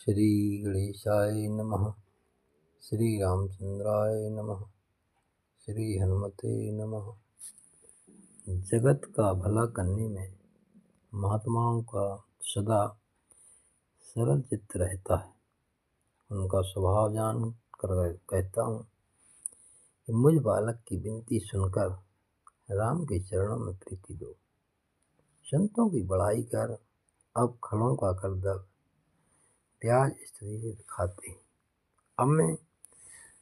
श्री गणेशाय नमः। श्री रामचंद्राय नमः। श्री हनुमते नमः। जगत का भला करने में महात्माओं का सदा सरल चित्त रहता है। उनका स्वभाव जान कर कहता हूँ कि मुझ बालक की विनती सुनकर राम के चरणों में प्रीति दो। संतों की बढ़ाई कर अब खलों का कर दर प्याज स्त्री से खाते हैं। अब मैं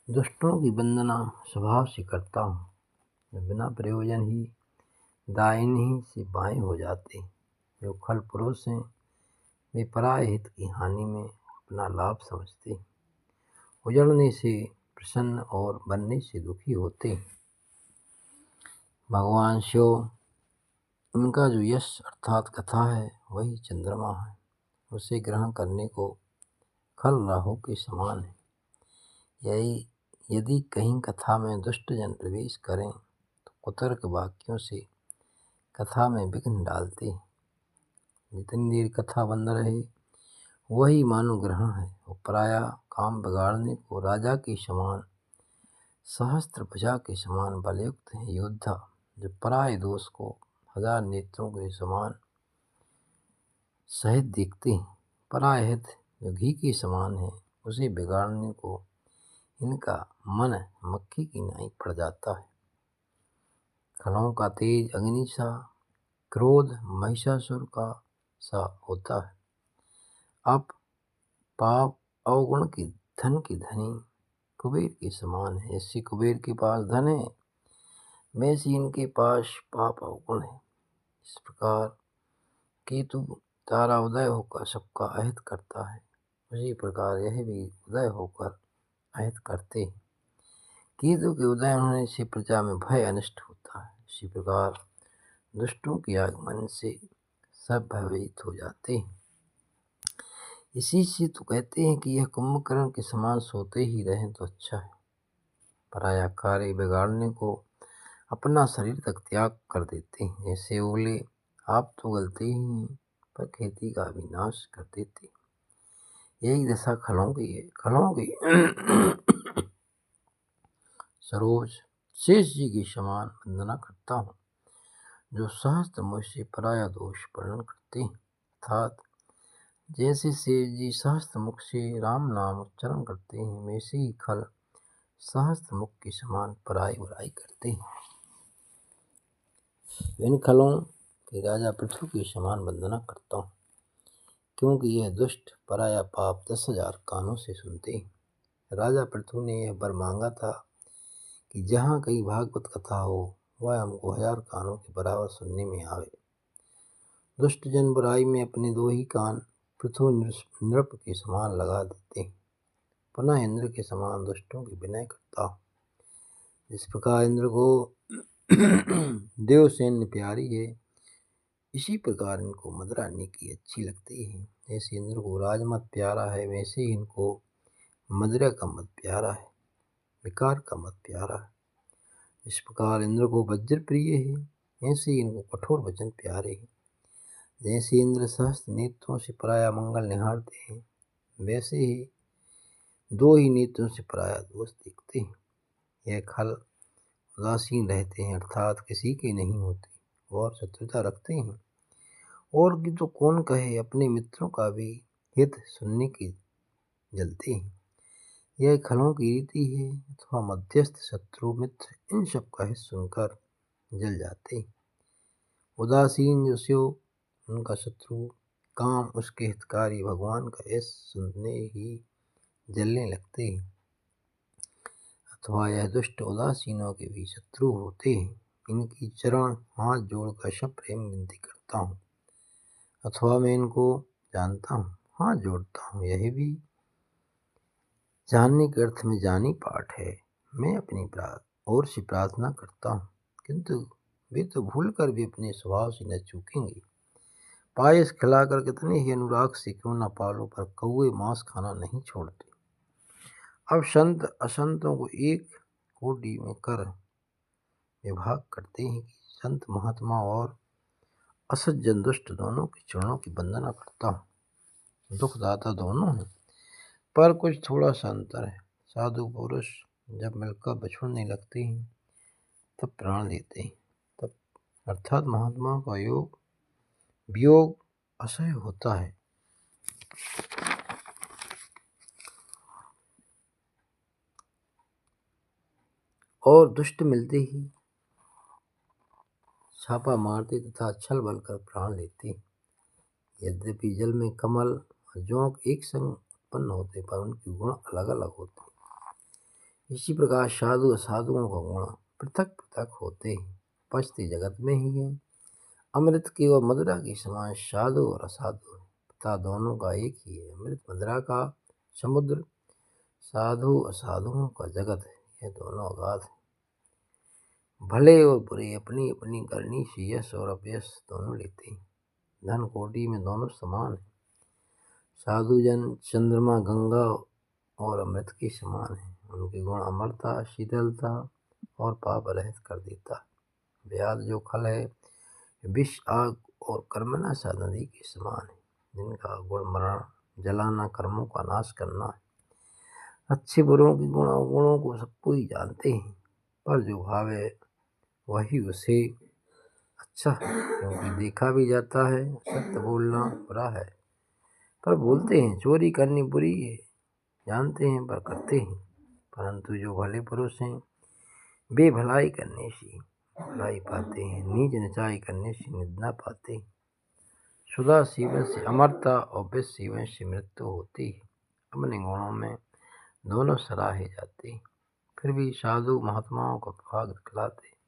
दुष्टों की वंदना स्वभाव से करता हूँ। बिना प्रयोजन ही दाहिनी से बाएं हो जाते हैं। जो खल पुरुष हैं वे पराय हित की हानि में अपना लाभ समझते हैं। उजड़ने से प्रसन्न और बनने से दुखी होते हैं। भगवान शिव उनका जो यश अर्थात कथा है वही चंद्रमा है। उसे ग्रहण करने को खल राहु के समान है। यही यदि कहीं कथा में दुष्ट जन प्रवेश करें तो कुतर्क वाक्यों से कथा में विघ्न डालते हैं। जितनी देर कथा बंद रहे वही मानो ग्रहण है। वो पराया काम बिगाड़ने को राजा के समान सहस्त्र भुजा के समान बलयुक्त है। योद्धा जो पराय दोष को हजार नेत्रों के समान सहित देखते हैं। पराय हित जो घी के समान है उसे बिगाड़ने को इनका मन मक्खी की नाई पड़ जाता है। खलों का तेज अग्नि सा, क्रोध महिषासुर का सा होता है। अब पाप अवगुण की धन की धनी कुबेर के समान है। ऐसे कुबेर के पास धन है वैसे इनके पास पाप अवगुण है। इस प्रकार केतु तारा उदय होकर सबका अहित करता है उसी प्रकार यह भी उदय होकर अहित करते हैं। केतु के उदय होने से प्रजा में भय अनिष्ट होता है। इसी प्रकार दुष्टों के आगमन से सब भयभीत हो जाते हैं। इसी से तो कहते हैं कि यह कुंभकर्ण के समान सोते ही रहें तो अच्छा है। पराया कार्य बिगाड़ने को अपना शरीर तक त्याग कर देते हैं। जैसे ओले आप तो गलते ही हैं पर खेती का विनाश कर देते। यही दशा खलों की है। खलों की सरोज शेष जी के समान वंदना करता हूँ जो सहस्त्र मुझसे पराया दोष वर्णन करते हैं। अर्थात जैसे शेष जी सहस्त्र मुख से राम नाम उच्चारण करते हैं वैसे ही खल सहस्त्र मुख के समान पराई बुराई करते हैं। इन खलों के राजा पृथ्वी के समान वंदना करता हूँ क्योंकि यह दुष्ट पराया पाप 10,000 कानों से सुनते हैं। राजा पृथु ने यह वर मांगा था कि जहाँ कहीं भागवत कथा हो वह हमको 1000 कानों के बराबर सुनने में आवे। दुष्ट जन बुराई में अपने 2 ही कान पृथु नृप के समान लगा देते हैं। पुनः इंद्र के समान दुष्टों की विनय करता हूँ। जिस प्रकार इंद्र को देव सैन्य प्यारी है इसी प्रकार इनको मदरानी की अच्छी लगती है। जैसे इंद्र को राजमत प्यारा है वैसे ही इनको मदिरा का मत प्यारा है, विकार का मत प्यारा है। इस प्रकार इंद्र को वज्र प्रिय है ऐसे ही इनको कठोर वचन प्यारे हैं। जैसे इंद्र सहस्त्र नेत्रों से पराया मंगल निहारते हैं वैसे ही 2 ही नेत्रों से पराया दोष देखते हैं। यह खल उदासीन रहते हैं अर्थात किसी के नहीं होते और शत्रुता रखते हैं। और की तो कौन कहे अपने मित्रों का भी हित सुनने की जलते हैं। यह खलों की रीति है अथवा मध्यस्थ शत्रु मित्र इन सब का हित सुनकर जल जाते हैं। उदासीन जो शिव उनका शत्रु काम उसके हितकारी भगवान का हित सुनने ही जलने लगते हैं। अथवा यह दुष्ट उदासीनों के भी शत्रु होते हैं। इनकी चरण हाथ जोड़कर सब प्रेम विनती करता हूँ अथवा मैं इनको जानता हूँ हाथ जोड़ता हूँ। यह भी जानने के अर्थ में जानी पाठ है। मैं अपनी ओर से प्रार्थना करता हूँ किंतु वे तो भूल कर भी अपने स्वभाव से न चूकेंगे। पायस खिलाकर कितने ही अनुराग से क्यों न पालो पर कौवे मांस खाना नहीं छोड़ते। अब संत असंतों को एक कोटि में कर विभाग करते हैं कि संत महात्मा और असज्जन दुष्ट दोनों के चरणों की वंदना करता हूँ। दुखदाता दोनों हैं पर कुछ थोड़ा सा अंतर है। साधु पुरुष जब मिलकर बिछुड़ने लगते हैं तब प्राण देते हैं, तब अर्थात महात्माओं का वियोग असह्य होता है। और दुष्ट मिलते ही छापा मारते तथा छल बल कर प्राण लेते। यद्यपि जल में कमल और जोंक एक संग उत्पन्न होते पर उनके गुण अलग अलग होते। इसी प्रकार साधु असाधुओं का गुण पृथक पृथक होते हैं, पचते जगत में ही है। अमृत की और मदिरा के समान साधु और असाधु तथा दोनों का एक ही है। अमृत मदिरा का समुद्र, साधु असाधुओं का जगत है, यह दोनों अगाध है। भले और बुरे अपनी अपनी करनी से यश और अपयश दोनों लेते हैं। धन कोटि में दोनों समान है। साधुजन चंद्रमा गंगा और अमृत के समान है। उनके गुण अमरता, शीतलता और पाप रहित कर देता। व्याध जो खल है विष, आग और कर्मनाशा नदी के समान है, जिनका गुण मरण, जलाना, कर्मों का नाश करना है। अच्छे बुरों के गुणों को सब कोई जानते हैं, पर जो भावे वही उसे अच्छा है, क्योंकि देखा भी जाता है। सत्य बोलना बुरा है पर बोलते हैं, चोरी करनी बुरी है जानते हैं पर करते हैं। परंतु जो भले पुरुष हैं वे भलाई करने से भलाई पाते हैं, नीच नीचाई करने से निंदा पाते हैं। सुधा सेवन से अमरता और विष सेवन से मृत्यु होती है। अपने गुणों में दोनों सराहे जाते हैं, फिर भी साधु महात्माओं का भाग दिखलाते हैं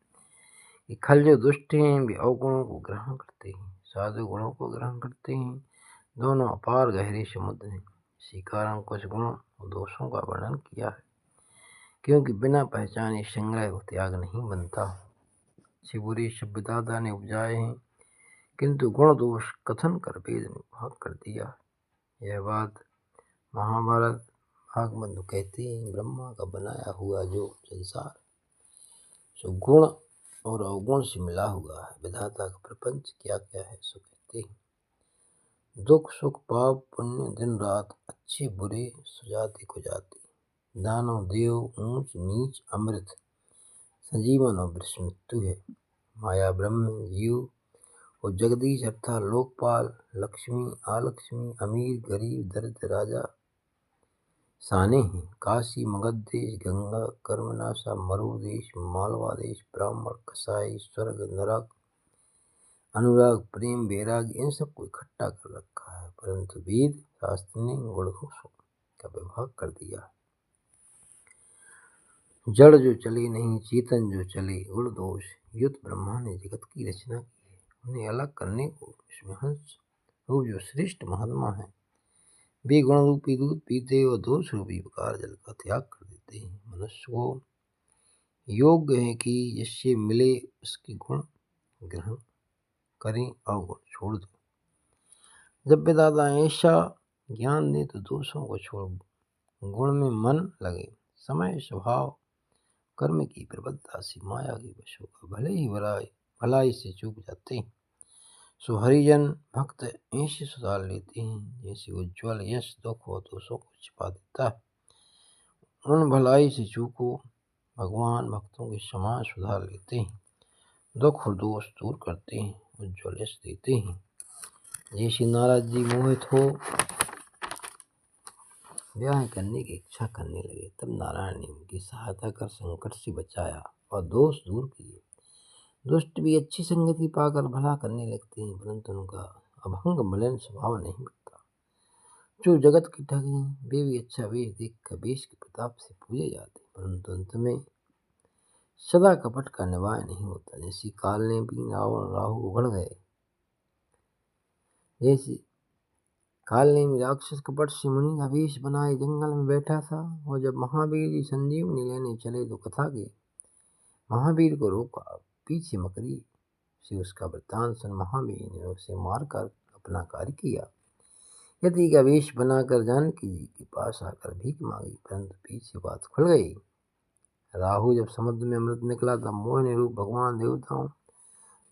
कि खल जो दुष्ट हैं वे अवगुणों को ग्रहण करते हैं, साधु गुणों को ग्रहण करते हैं। दोनों अपार गहरे समुद्र हैं। इसी कारण कुछ गुणों और दोषों का वर्णन किया है, क्योंकि बिना पहचाने संग्रह व त्याग नहीं बनता। अच्छी बुरी सभ्यता ने उपजाए हैं, किंतु गुण दोष कथन कर वेद ने भाग कर दिया। यह बात महाभारत भागवत कहते हैं। ब्रह्मा का बनाया हुआ जो संसार सो गुण और अवगुण से मिला हुआ है। विधाता का प्रपंच क्या क्या है सो कहते हैं। दुख सुख पाप पुण्य दिन रात, अच्छे बुरे सुजाति कुजाति, दानव देव ऊंच नीच, अमृत संजीवन और वृष मृत्यु है। माया ब्रह्म जीव और जगदीश अर्थात लोकपाल, लक्ष्मी आलक्ष्मी, अमीर गरीब, दरिद्र राजा साने हैं। काशी मगध देश, गंगा कर्मनाशा, मरु देश, मालवा देश, ब्राह्मण कसाई, स्वर्ग नरक, अनुराग प्रेम वैराग्य, इन सबको इकट्ठा कर रखा है। परंतु वेद शास्त्र ने गुण दोषों का विभाग कर दिया। जड़ जो चले नहीं, चेतन जो चले, गुण दोष युत ब्रह्मा ने जगत की रचना की है। उन्हें अलग करने को इसमें हंस रूप जो श्रेष्ठ महात्मा है वे गुण रूपी दूध पीते और दोष रूपी विकार जल का त्याग कर देते हैं। मनुष्य को योग्य है कि जिससे मिले उसके गुण ग्रहण करें और गुण छोड़ दो। जब विधाता ऐसा ज्ञान दे तो दोषों को छोड़ गुण में मन लगे। समय स्वभाव कर्म की प्रबलता से माया के वश होकर भले ही भलाई से चूक जाते हैं। सो हरिजन भक्त ऐसे सुधार लेते हैं जैसे उज्ज्वल यश दुख और दोषों को छिपा देता है। उन भलाई से चूको भगवान भक्तों के समान सुधार लेते हैं, दुख और दोष दूर करते हैं, उज्ज्वल यश देते हैं। जैसे नारद जी मोहित हो ब्याह करने की इच्छा करने लगे, तब नारायण ने उनकी सहायता कर संकट से बचाया और दोष दूर किए। दुष्ट भी अच्छी संगति पाकर भला करने लगते हैं, परंतु उनका अभंग मलिन स्वभाव नहीं मिटता। जो जगत के ठग हैं वे भी अच्छा वेश देखकर वेश के प्रताप से पूजे जाते हैं, परंतु अंत में सदा कपट का निवाय नहीं होता। जैसे काल ने भी रावण राहु उगड़ गए, जैसे काल ने भी राक्षस कपट से मुनि का वेश बनाए जंगल में बैठा था, और जब महावीर जी संजीवनी लेने चले तो कथा के महावीर को रोका। पीछे मकरी से उसका वृत्तांत सुन महावीर ने उसे मारकर अपना कार्य किया। यति का वेश बनाकर जानकी जी के पास आकर भीख मांगी, परंतु पीछे बात खुल गई। राहु जब समुद्र में अमृत निकला तब मोहिनी रूप भगवान देवताओं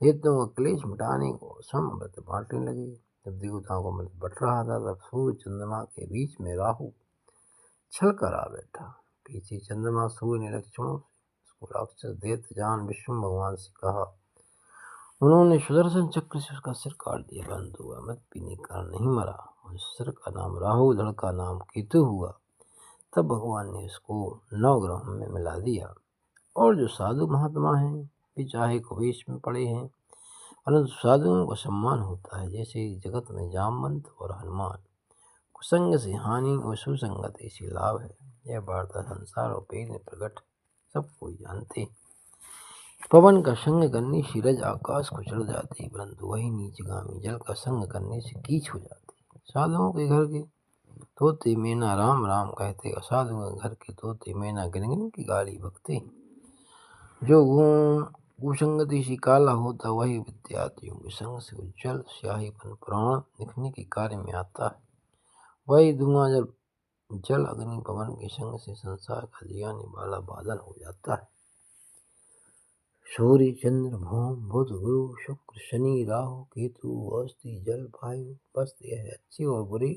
का क्लेश मिटाने को स्वयं अमृत बांटने लगे। जब देवताओं को अमृत बट रहा था तब सूर्य चंद्रमा के बीच में राहु छल कर आ बैठा। पीछे चंद्रमा सूर्य ने लक्ष्मणों से उसको राक्षस दैत्यजान विष्णु भगवान से कहा। उन्होंने सुदर्शन चक्र से उसका सिर काट दिया, परंतु वह अमृत पीने के कारण नहीं मरा। उस सिर का नाम राहु, धड़ का नाम केतु हुआ। तब भगवान ने उसको 9 ग्रहों में मिला दिया। और जो साधु महात्मा हैं वे चाहे कुवेश में पड़े हैं, परंतु साधुओं का सम्मान होता है। जैसे जगत में जामवंत और हनुमान। कुसंग से हानि और सुसंगति से लाभ है। यह वार्ता संसार और वेद में प्रकट सब कोई जानते। पवन का संग करने से रज आकाश को चढ़ जाती, परंतु वही नीचगामी जल का संग करने से कीच हो जाती। साधुओं के घर के तोते मैना राम राम कहते, असाधुओं के घर के तोते मैना गिन गिन की गाली बकते। जो गुण कुसंगति से काला होता वही विद्यार्थियों के संग से उज्जवल स्याहीपन प्राण लिखने के कार्य में आता है। वही धुआं जल अग्नि पवन के संग से संसार का जियाने वाला बादल हो जाता है। सूर्य चंद्र भौम बुध गुरु शुक्र शनि राहु केतु अस्थि जल वायु, बस यह अच्छे और बुरे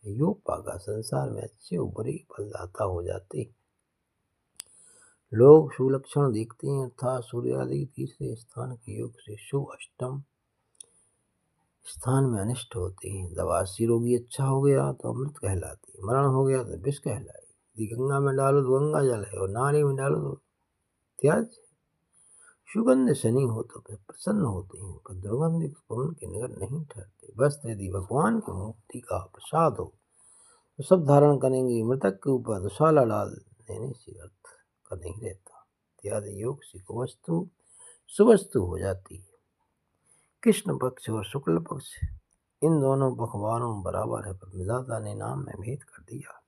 योग पागा संसार में अच्छे और बुरे फलदाता हो जाते। लोग सुलक्षण देखते हैं, अर्थात सूर्य आदि तीसरे स्थान के योग से शुभ अष्टम स्थान में अनिष्ट होते हैं। दवासी रोगी अच्छा हो गया तो अमृत कहलाते, मरण हो गया तो विष कहलाए। यदि गंगा में डालो तो गंगा जल है और नाली में डालो तो त्याज। सुगंध शनि हो तो फिर प्रसन्न होते हैं, पर दुर्गंध पवन के निकट नहीं ठहरते। बस यदि भगवान की मूर्ति का प्रसाद हो तो सब धारण करेंगे। मृतक के ऊपर दुशाला डाल देने से अर्थ का नहीं रहता। इत्यादि योग से वस्तु सुवस्तु हो जाती है। कृष्ण पक्ष और शुक्ल पक्ष इन दोनों पखवारों बराबर है, पर विधाता ने नाम में भेद कर दिया।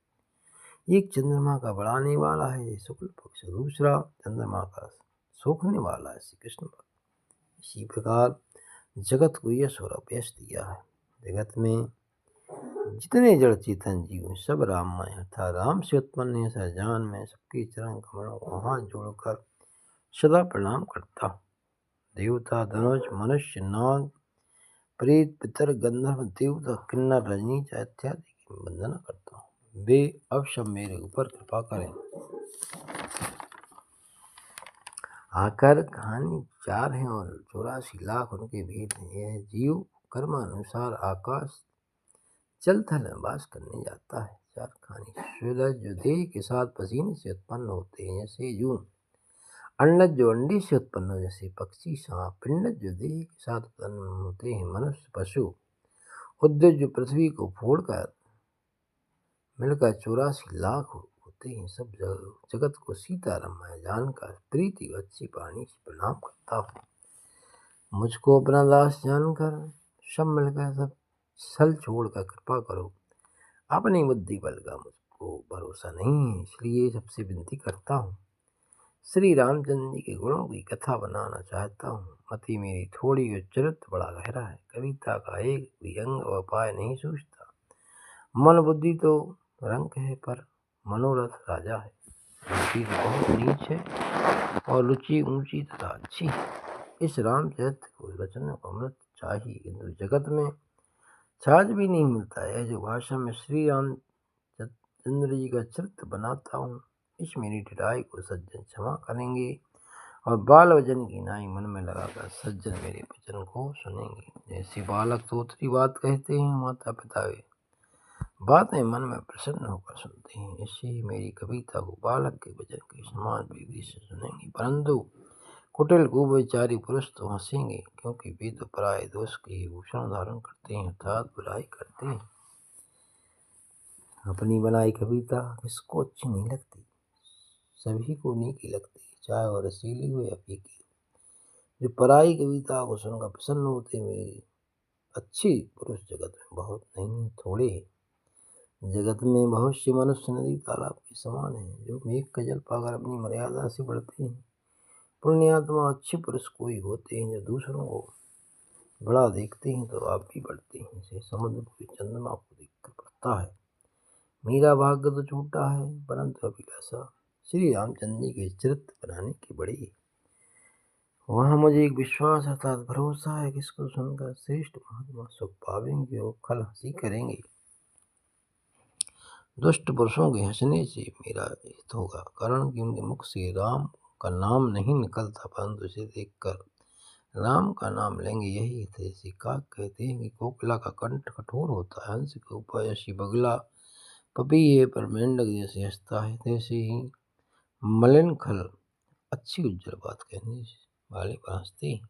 एक चंद्रमा का बढ़ाने वाला है शुक्ल पक्ष, दूसरा चंद्रमा का सोखने वाला है श्री कृष्ण पक्ष। इसी प्रकार जगत को यश और अपयश दिया है। जगत में जितने जड़ चेतन जीव सब राममय अर्थात राम से उत्पन्न है। ऐसा जान में सबके चरण कमलों को हाथ जोड़कर सदा प्रणाम करता हूँ। देवता धनुष मनुष्य नाग प्रेत पितर गंधर्व देवता किन्नर रजनीचा इत्यादि की वंदना करता हूँ। वे अब सब मेरे ऊपर कृपा करें। आकर कहानी 4 है और 84 लाख उनके भेद हैं। यह जीव कर्मानुसार आकाश जल थल में वास करने जाता है। 4 कहानी सूरज जो देह के साथ पसीने से उत्पन्न होते हैं जैसे जून, अंडज जो अंडे से उत्पन्न हो जैसे पक्षी सांप, पिंडज जो देह के साथ उत्पन्न होते हैं मनुष्य पशु, उद्योग जो पृथ्वी को फोड़कर मिलकर 84 लाख होते हैं। सब जगत को सीताराम जानकर प्रीति अच्छी पानी से प्रणाम करता हूँ। मुझको अपना दास जानकर सब मिलकर सब छल छोड़कर कृपा करो। अपनी बुद्धि बल का मुझको भरोसा नहीं है, इसलिए सबसे विनती करता हूँ। श्री रामचंद्र जी के गुणों की कथा बनाना चाहता हूँ। मति मेरी थोड़ी और चरित्र बड़ा गहरा है। कविता का एक भी अंग और उपाय नहीं सूझता। मन बुद्धि तो रंक है पर मनोरथ राजा है। रुचि बहुत नीच है और रुचि ऊंची तथा अच्छी है। इस रामचरित्र को रचना को अमृत चाहिए, किंतु जगत में छाछ भी नहीं मिलता है। जो भाषा में श्री रामचंद्र जी का चरित्र बनाता हूँ, इस मेरी ढिठाई को सज्जन क्षमा करेंगे और बाल वचन की नाई मन में लगाकर सज्जन मेरे वचन को सुनेंगे। जैसे बालक तोतरी बात कहते हैं, माता पिता वे बातें मन में प्रसन्न होकर सुनते हैं, इससे ही मेरी कविता को बालक के वचन के समान विधि से सुनेंगे। परंतु कुटिल कुविचारी पुरुष तो हंसेंगे, क्योंकि वे तो पराये दोष के ही भूषण धारण करते हैं अर्थात बुराई करते हैं। अपनी बनाई कविता किसको अच्छी नहीं लगती, सभी को नीकी लगती, चाहे वह रसीली हो या फीकी हो। जो पराई कविता को सुनकर प्रसन्न होते मेरे अच्छी पुरुष जगत में बहुत नहीं, थोड़े हैं। जगत में बहुत से मनुष्य नदी तालाब के समान है, जो मेघ का जल पाकर अपनी मर्यादा से बढ़ते हैं। पुण्यात्मा अच्छे पुरुष कोई होते हैं जो दूसरों को बड़ा देखते हैं तो आप भी बढ़ते हैं। जैसे समुद्र कोई चंद्रमा को देखकर बढ़ता है। मेरा भाग्य तो छोटा है, परंतु अभिलाषा श्री रामचंद्र जी के चरित्र बनाने की बड़ी है। वहाँ मुझे एक विश्वास अर्थात भरोसा है कि इसको सुनकर श्रेष्ठ महात्मा सुख पावेंगे और कल हंसी करेंगे। दुष्ट पुरुषों के हंसने से मेरा हित होगा, कारण कि उनके मुख से राम का नाम नहीं निकलता, परंतु इसे देखकर राम का नाम लेंगे यही हित है। जैसे काक कहते हैं कि कोकिला का कंठ कठोर होता है, हंस के ऊपर जैसी बगला पपीहे पर मेंढक जैसे हंसता है, तैसे ही मलिन खल अच्छी उज्जवल बात कहने वाले पर हंसते हैं।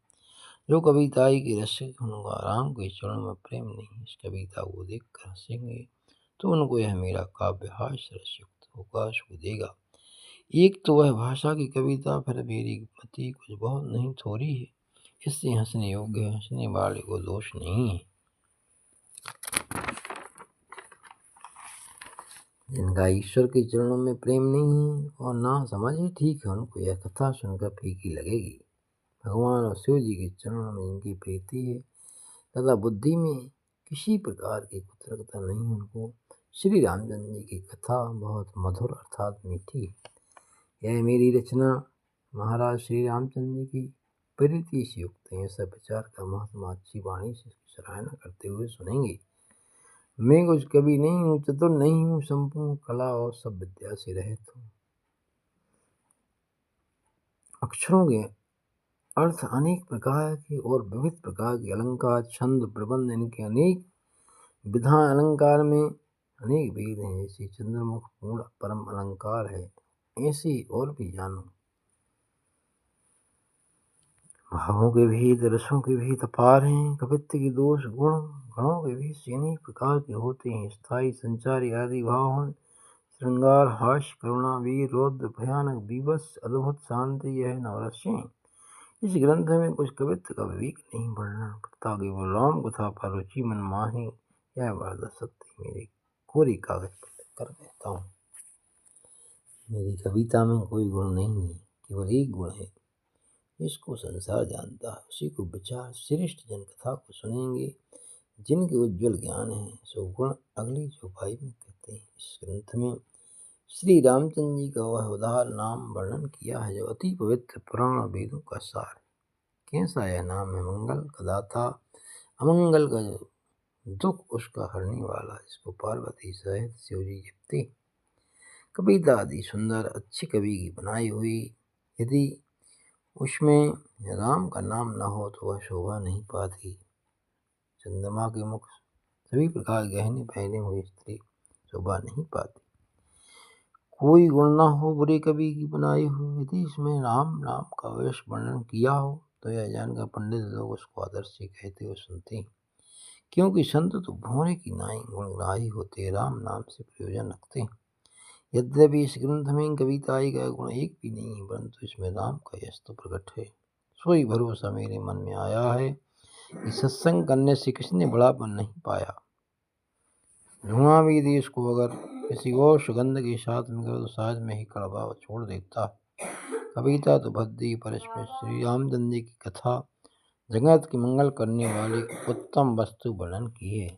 जो कविताई की रसिक उनका राम के चरणों में प्रेम नहीं, इस कविता को देखकर हंसेंगे तो उनको यह मेरा काव्य हास्य रसयुक्त होगा सुख देगा। एक तो वह भाषा की कविता, फिर मेरी मति कुछ बहुत नहीं थोड़ी है, इससे हंसने योग्य है, हंसने वाले को दोष नहीं है। जिनका ईश्वर के चरणों में प्रेम नहीं है और ना समझ है, ठीक है, उनको यह कथा सुनकर फीकी लगेगी। भगवान और शिव जी के चरणों में जिनकी प्रीति है तथा बुद्धि में किसी प्रकार की कुतर्कता नहीं, उनको श्री रामचंद्र जी की कथा बहुत मधुर अर्थात मीठी है। यह मेरी रचना महाराज श्री रामचंद्र जी की प्रीति से युक्त है। ऐसा विचार का महात्मा अच्छी वाणी से सराहना करते हुए सुनेंगे। मैं कुछ कवि नहीं हूँ, चतुर नहीं हूँ, संपूर्ण कला और सब विद्या से रहित हूँ। अक्षरों के अर्थ अनेक प्रकार के और विविध प्रकार के अलंकार, छंद, प्रबंध, इनके अनेक विधान अलंकार में अनेक भेद हैं। जैसे चंद्रमुख पूर्ण परम अलंकार है, ऐसे और भी जानो। भावों के भेद, रसों के भेद अपार हैं। कवित्व के दोष गुण गणों के भेद से अनेक प्रकार के होते हैं। स्थायी, संचारी आदि भाव हैं। श्रृंगार, हास्य, करुणा, वीर, रौद्र, भयानक, बीभत्स, अद्भुत, शांति, यह नवरस्य हैं। इस ग्रंथ में कुछ कवित्व का विवेक नहीं वर्णन करता, केवल राम कथा पर रुचि मन माही यह वार्ता सत्य मेरे कोरी कागज पर कर देता हूँ। मेरी कविता में कोई गुण नहीं है, केवल एक गुण है, इसको संसार जानता है, उसी को विचार श्रेष्ठ जन कथा को सुनेंगे जिनके उज्ज्वल ज्ञान है, सो गुण अगली चौपाई में कहते हैं। इस ग्रंथ में श्री रामचंद्र जी का वह उदार नाम वर्णन किया है जो अति पवित्र पुराण वेदों का सार। कैसा यह नाम है? मंगल का दाता, अमंगल का दुख उसका हरने वाला, इसको पार्वती सहित शिव जी जपते। कविता आदि सुंदर अच्छी कवि की बनाई हुई, यदि उसमें राम का नाम न हो तो वह शोभा नहीं पाती। चंद्रमा के मुख सभी प्रकार गहने पहने हुए स्त्री शोभा नहीं पाती। कोई गुण न हो बुरे कवि की बनाई हुई, यदि इसमें राम नाम का अवश्य वर्णन किया हो तो यह जानकर पंडित लोग उसको आदर से कहते हुए सुनते हैं, क्योंकि संत तो भौरे की नाई गुणग्राही होते, राम नाम से प्रयोजन रखते हैं। यद्यपि इस ग्रंथ में कविताई का गुण एक भी नहीं है, परंतु इसमें राम का यश तो प्रकट है। सोई भरोसा मेरे मन में आया है कि सत्संग करने से किसने बड़ापन नहीं पाया। धुआं भी देश को अगर किसी और सुगंध के साथ में करो तो शायद में ही कड़वा छोड़ देता। कविता तो भद्दी, पर इसमें श्री रामचंद्र जी की कथा जगत की मंगल करने वाली उत्तम वस्तु वर्णन की है।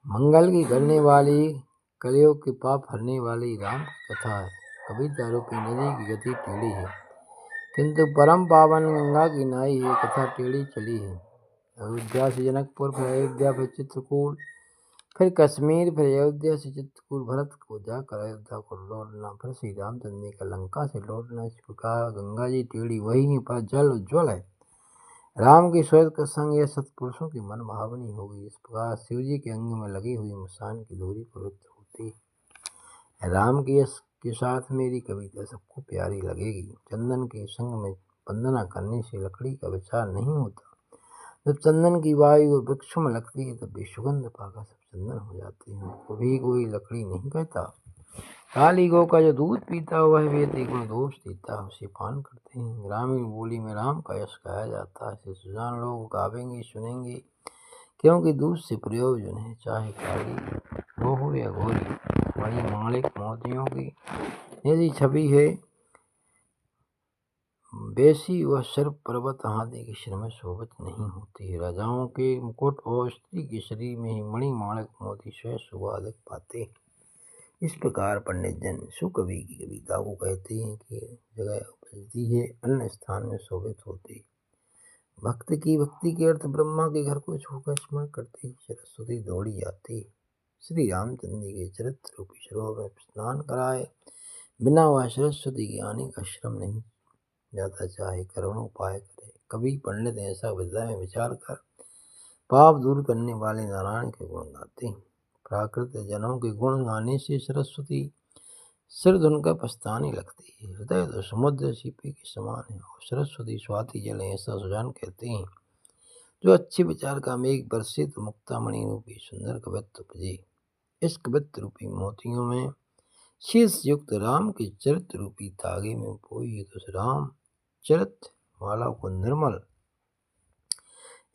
मंगल की करने वाली, कलयुग के पाप हरने वाली राम की कथा है। कविता रूपी नदी की गति टेढ़ी है, किंतु परम पावन गंगा की नाई है, कथा टेढ़ी चली है। अयोध्या से जनकपुर, फिर अयोध्या, फिर चित्रकूट, फिर कश्मीर, फिर अयोध्या से चित्रकूट, भरत को जाकर अयोध्या को लौटना, फिर श्री रामचंद्र का लंका से लौटना। इस प्रकार गंगा जी टेढ़ी वही है, पर जल उज्ज्वल है। राम की स्वर्ग का संग यह सत्पुरुषों की मन भावनी होगी। इस प्रकार शिव जी के अंग में लगी हुई मुसान की धूरी पवित्र होती है। राम के यश के साथ मेरी कविता सबको प्यारी लगेगी। चंदन के संग में वंदना करने से लकड़ी का विचार नहीं होता। जब चंदन की वायु और वृक्षों में लगती है तब भी सुगंध पाकर सब चंदन हो जाते हैं। कभी कोई लकड़ी नहीं कहता। काली गौ का जो दूध पीता वह वेद गुण दोष देता है, उसे पान करते हैं। ग्रामीण बोली में राम का यश गाया जाता है, इसे सुजान लोग गावेंगे सुनेंगे, क्योंकि दूध से प्रयोजन है, चाहे काली गौ हो या गोरी। बड़ी माणिक मोतियों की यदि छवि है वैसी वह सर्प पर्वत हाथी के सिर में शोभित नहीं होती है। राजाओं के मुकुट और स्त्री के शरीर में ही मणि माणिक मोती स्वयं शोभा अधिक पाते। इस प्रकार पंडित जन सुकवि की कविता को कहते हैं कि जगह उपजती है अन्य स्थान में शोभित होती। भक्ति के अर्थ ब्रह्मा के घर को छूकर स्मरण करते ही सरस्वती दौड़ी आती। श्री रामचंद्र जी के चरित्र रूपी सरोवर में स्नान कराए बिना वह सरस्वती के आने का श्रम नहीं जाता, चाहे करोड़ों उपाय करे। कभी पंडित ऐसा हृदय में विचार कर पाप दूर करने वाले नारायण के गुण गाते। प्राकृत जनों के गुण गाने से सरस्वती सिर धुनकर पछताने लगती है। हृदय तो समुद्र सीपी के समान है और सरस्वती स्वाति जल ऐसा सुजान कहते हैं। जो अच्छे विचार का मेघ बरसे तो मुक्तामणि रूपी सुंदर कवित्व उपजे। इस कवित्व रूपी मोतियों में शीर्ष युक्त राम के चरित्र रूपी धागे में पोई तो राम चरित्र माला को निर्मल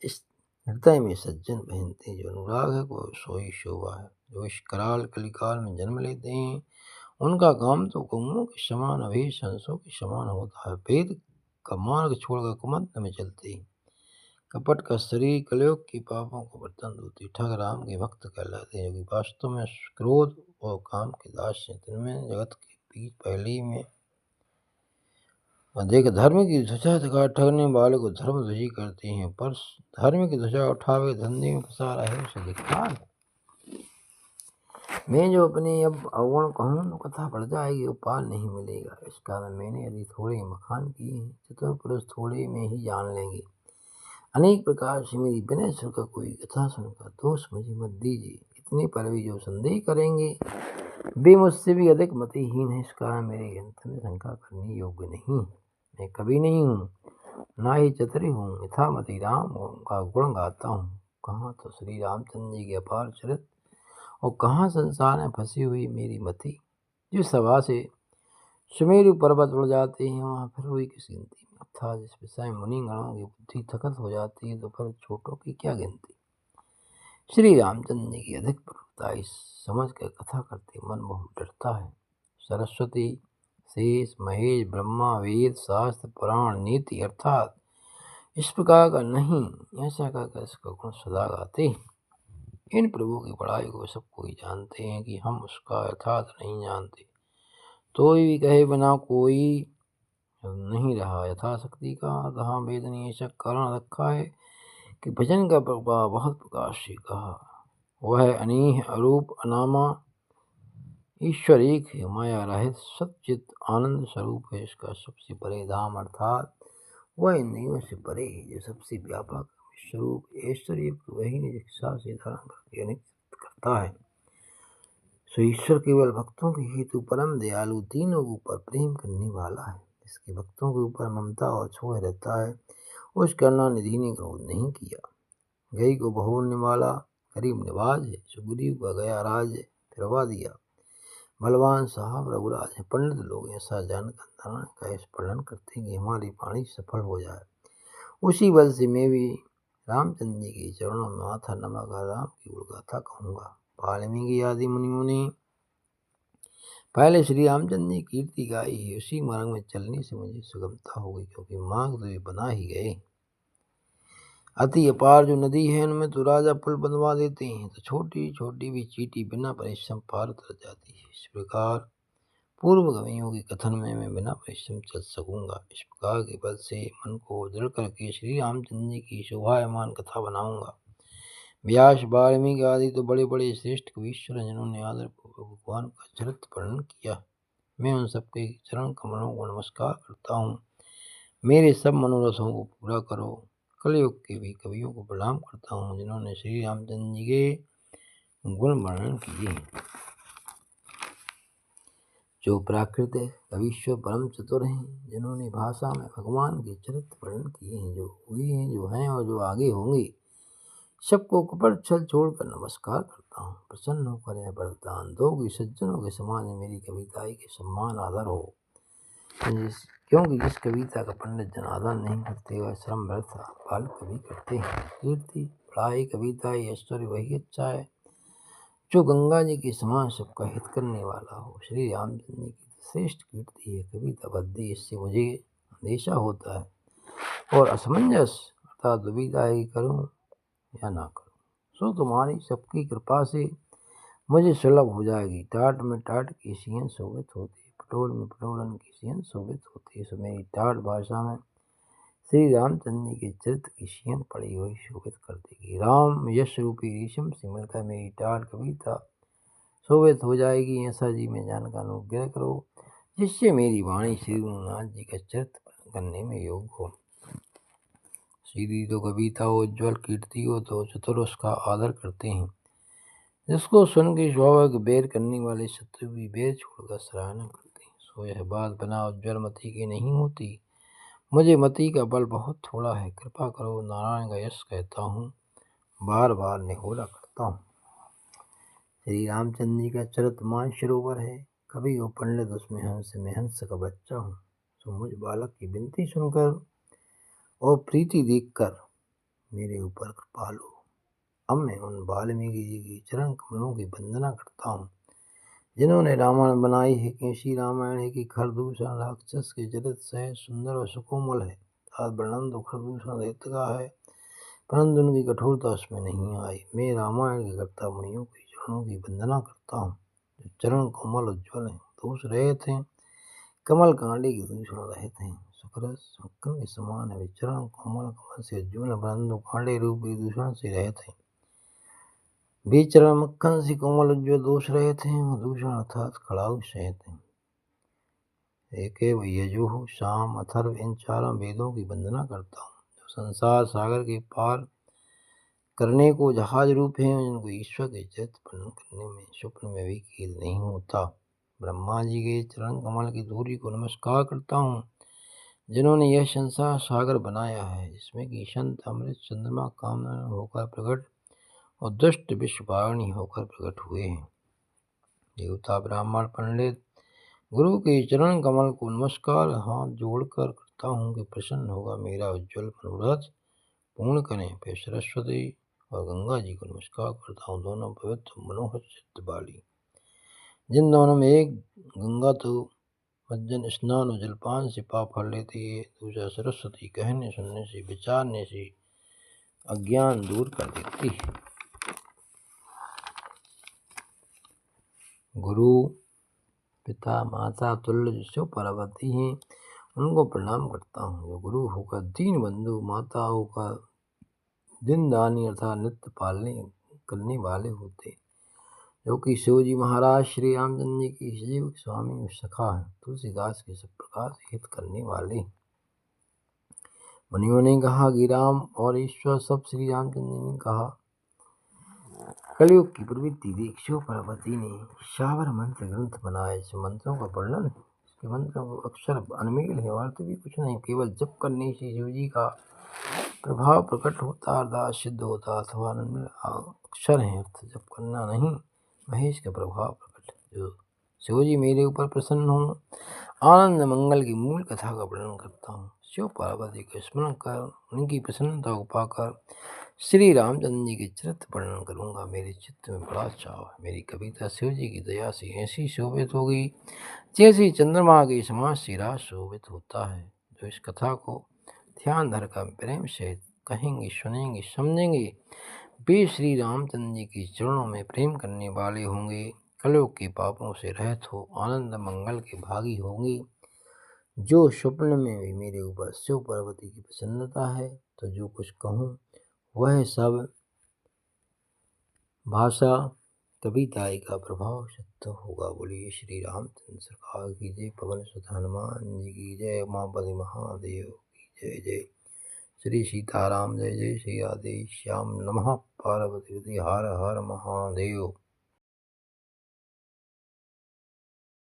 इस हृदय में सज्जन पहनते। जो अनुराग है वो सोई शोभा है। जो इस कराल कलिकाल में जन्म लेते हैं उनका काम तो कौओं के समान अभेद हंसों के समान होता है। वेद का मार्ग छोड़कर कुमंत्र में चलते हैं। कपट का शरीर कलयुग के पापों को बर्तन धोते। ठग राम के भक्त कहलाते हैं, जो कि वास्तव में क्रोध और काम के दास हैं। तिनमें जगत के बीच पहले ही में देख धर्म की ध्वजा ठगने वाले को धर्म ध्वजी करते हैं, पर धर्म की ध्वजा उठावे धंधे में फंसा रहे उसे धिक्कार। मैं जो अपने अब अवगुण कहूँ तो कथा बढ़ जाएगी और पाल नहीं मिलेगा। इस कारण मैंने यदि थोड़े मखान किए हैं, चतुर पुरुष थोड़े में ही जान लेंगे। अनेक प्रकार से मेरी विनय सुर का कोई कथा सुनकर दोष मुझे मत दीजिए। इतने पर भी जो संदेह करेंगे वे मुझसे भी अधिक मतिहीन है। इस कारण मेरे ग्रंथ में शंका करने योग्य नहीं। मैं कभी नहीं हूँ, ना ही चतुर हूँ, यथामति राम का गुण गाता हूँ। कहाँ तो श्री रामचंद्र जी के अपार चरित्र और कहाँ संसार में फंसी हुई मेरी मति। जिस सभा से सुमेरु पर्वत उड़ जाते हैं वहाँ फिर हुई किस गिनती में। अर्थात जिस विषय मुनि गणों की बुद्धि थकत हो जाती है तो फिर छोटों की क्या गिनती। श्री रामचंद्र जी की अधिक प्रभुता इस समझ कर कथा करते मन बहुत डरता है। सरस्वती शेष महेश ब्रह्मा वेद शास्त्र पुराण नीति अर्थात इस प्रकार का नहीं, ऐसा कहकर इसका गुण सदा गाते। इन प्रभु की बड़ाई को सब कोई जानते हैं कि हम उसका यथार्थ नहीं जानते। तो भी कहे बिना कोई नहीं रहा यथाशक्ति का। तहाँ वेद ने ऐसा कारण रखा है कि भजन का प्रभाव बहुत प्रकाश से कहा। वह अनीह अरूप अनामा ईश्वर एक है, माया रहित सच्चित आनंद स्वरूप है। इसका सबसे परे धाम अर्थात वह इंद्रियों से परे है, जो सबसे व्यापक स्वरूप ऐश्वर्य वही निज इच्छा से धारण करके अनित करता है। सो ईश्वर केवल भक्तों के हेतु परम दयालु तीनों के ऊपर प्रेम करने वाला है। इसके भक्तों के ऊपर ममता और छोड़ रहता है। उस करुणानिधि ने क्रोध नहीं किया। गई को बहुरने वाला गरीब निवाज है। सुग्रीव का गया राज्य फिरवा दिया। बलवान साहब रघुराज है। पंडित लोग ऐसा जानकर नारायण का इस वर्णन करते हैं कि हमारी वाणी सफल हो जाए। उसी बल से मैं भी रामचंद्र जी के चरणों में माथा नमाकर राम की गुणगाथा कहूँगा। वाल्मीकि आदि मुनियों ने पहले श्री रामचंद्र जी की कीर्ति गाई है। उसी मार्ग में चलने से मुझे सुगमता हो गई, क्योंकि मार्ग तो वे बना ही गए। अति अपार जो नदी है उनमें तो राजा पुल बनवा देते हैं, तो छोटी छोटी भी चीटी बिना परिश्रम पार कर जाती है। इस प्रकार पूर्वगामियों के कथन में मैं बिना परिश्रम चल सकूंगा। इस प्रकार के बल से मन को दृढ़ करके श्री रामचंद्र जी की शोभायमान कथा बनाऊंगा। व्यास वाल्मीकि आदि तो बड़े बड़े श्रेष्ठ कवीश्वर जिन्होंने आदर पूर्वक भगवान का चरित्र वर्णन किया। मैं उन सबके चरण कमलों को नमस्कार करता हूँ। मेरे सब मनोरथों को पूरा करो। कलयुग के भी कवियों को प्रणाम करता हूँ जिन्होंने श्री रामचंद्र जी के गुण वर्णन किए। जो प्राकृत कवीश्वर परम चतुर हैं, जिन्होंने भाषा में भगवान के चरित्र वर्णन किए हैं, जो हुए हैं, जो हैं और जो आगे होंगे, सबको कपट छल छोड़कर नमस्कार करता हूँ। प्रसन्न होकर यह वरदान दो कि सज्जनों के समाज में मेरी कविताई के सम्मान आदर हो। क्योंकि जिस कविता का पंडित जन आदर नहीं करते वह श्रम व्यर्थ बाल कवि करते हैं। कीर्ति पढ़ाई कविता ऐश्वर्य वही अच्छा है जो गंगा जी के समान सबका हित करने वाला हो। श्री रामचंद्र जी की श्रेष्ठ कीर्ति है कविता बद्दी। इससे मुझे अंदेशा होता है और असमंजस अर्थात दुविधा ही करूँ या ना करूँ, सो तुम्हारी सबकी कृपा से मुझे सुलभ हो जाएगी। टाट में टाट की सियन शोभित होती, पटोल में पटोलन की सियन शोभित होती है। सो मेरी टाट भाषा में श्री रामचंद्र जी के चरित्र की शियन पड़ी हुई शोभित कर देगी। राम यश रूपी रेशम से मिलकर मेरी टाल कविता शोभित हो जाएगी। ऐसा जी में जान का अनुग्रह करो, जिससे मेरी वाणी श्री रघुनाथ जी का चरित्र करने में योग हो। सीधी तो कविता हो, उज्ज्वल कीर्ति हो, तो चतुर उसका आदर करते हैं। जिसको सुन के स्वाभाविक बेर करने वाले शत्रु भी बेर छोड़कर सराहना करते हैं। सो यह बात बना उज्ज्वल मति की नहीं होती। मुझे मति का बल बहुत थोड़ा है, कृपा करो। नारायण का यश कहता हूँ, बार बार निहोरा करता हूँ। श्री रामचंद्र जी का चरित्र मानसरोवर है। कभी वो पंडित उसमें हंस में हंस का बच्चा हूँ। तो मुझ बालक की विनती सुनकर और प्रीति देखकर मेरे ऊपर कृपा लो। अब मैं उन वाल्मीकि जी की चरण कमलों की वंदना करता हूँ, जिन्होंने रामायण बनाई है। कैसी रामायण है कि खरदूषण राक्षस के चरित्र से सुंदर और सुकोमल है। आज वर्णन तो खरदूषण दैत्य का है, परंतु उनकी कठोरता उसमें नहीं आई। मैं रामायण के कर्ता मुनियों के चरणों की वंदना करता हूँ, जो चरण कोमल उज्ज्वल हैं, दोष रहित हैं, कमल कांडे की दूषण रहित हैं। सुखरस मक्खन के समान है। वे चरण कोमल कमल से उज्ज्वल, परंतु कांडे रूपी दूषण से रहित हैं। वे चरण मक्खन से कोमल उज्ज्वल दोष रहित हैं, और दूषण अर्थात खड़ाऊ सहित हैं। एक यजुः शाम अथर्व इन चारों वेदों की वंदना करता हूँ, जो संसार सागर के पार करने को जहाज रूप हैं, जिनको ईश्वर के चरित्र वर्णन करने में स्वप्न में भी खेद नहीं होता। ब्रह्मा जी के चरण कमल की धूलि को नमस्कार करता हूँ, जिन्होंने यह संसार सागर बनाया है, जिसमें कि संत अमृत चंद्रमा कामना होकर प्रकट और दुष्ट विश्ववाणी होकर प्रकट हुए हैं। देवता ब्राह्मण पंडित गुरु के चरण कमल को नमस्कार हाथ जोड़कर करता हूँ कि प्रसन्न होगा मेरा उज्ज्वल मनोरथ पूर्ण करें। फिर सरस्वती और गंगा जी को नमस्कार करता हूँ, दोनों पवित्र मनोहर चित्त वाली, जिन दोनों में एक गंगा तो मज्जन स्नान और जलपान से पाप हर लेती है, दूसरा सरस्वती कहने सुनने से विचारने से अज्ञान दूर कर देती है। गुरु पिता माता तुल्य जो पार्वती हैं, उनको प्रणाम करता हूँ। जो गुरु होकर दीन बंधु, माता होकर दिन दानी अर्थात नित्य पालने करने वाले होते, जो कि शिव जी महाराज श्री रामचंद्र जी की सजीव स्वामी और सखा है, तुलसीदास के सब प्रकार से हित करने वाले। मुनियों ने कहा कि राम और ईश्वर सब श्री रामचंद्र ने कहा। कलयुग की प्रवृत्ति देख शिव पार्वती ने शावर मंत्र ग्रंथ बनाए। इस मंत्रों का वर्णन है, इसके मंत्रों को अक्षर अनमेल है, अर्थ भी कुछ नहीं, केवल जप करने से शिव जी का प्रभाव प्रकट होता, अर्थात सिद्ध होता, अथवा अक्षर है, अर्थ जप करना नहीं, महेश का प्रभाव प्रकट। जो शिव जी मेरे ऊपर प्रसन्न हो, आनंद मंगल की मूल कथा का वर्णन करता हूँ। शिव पार्वती को स्मरण कर उनकी प्रसन्नता को पाकर श्री रामचंद्र जी के चरित्र वर्णन करूँगा। मेरे चित्त में बड़ा चाव है। मेरी कविता शिव जी की दया से ऐसी शोभित होगी, जैसे चंद्रमा के समान सिरा शोभित होता है। जो इस कथा को ध्यान धर कर प्रेम से कहेंगे, सुनेंगे, समझेंगे, वे श्री रामचंद्र जी के चरणों में प्रेम करने वाले होंगे, कलयुग के पापों से रहित हो, आनंद मंगल के भागी होंगे। जो स्वप्न में भी मेरे ऊपर शिव पार्वती की प्रसन्नता है, तो जो कुछ कहूँ वह सब भाषा कविताई का प्रभाव सत्य होगा। बोलिए श्री रामचंद्र सरकार की जय, पवन सुत हनुमान जी की जय, उमापति महादेव की जय जय। श्री सीताराम जय जय श्री राधे श्याम। नमः पार्वती हर हर महादेव।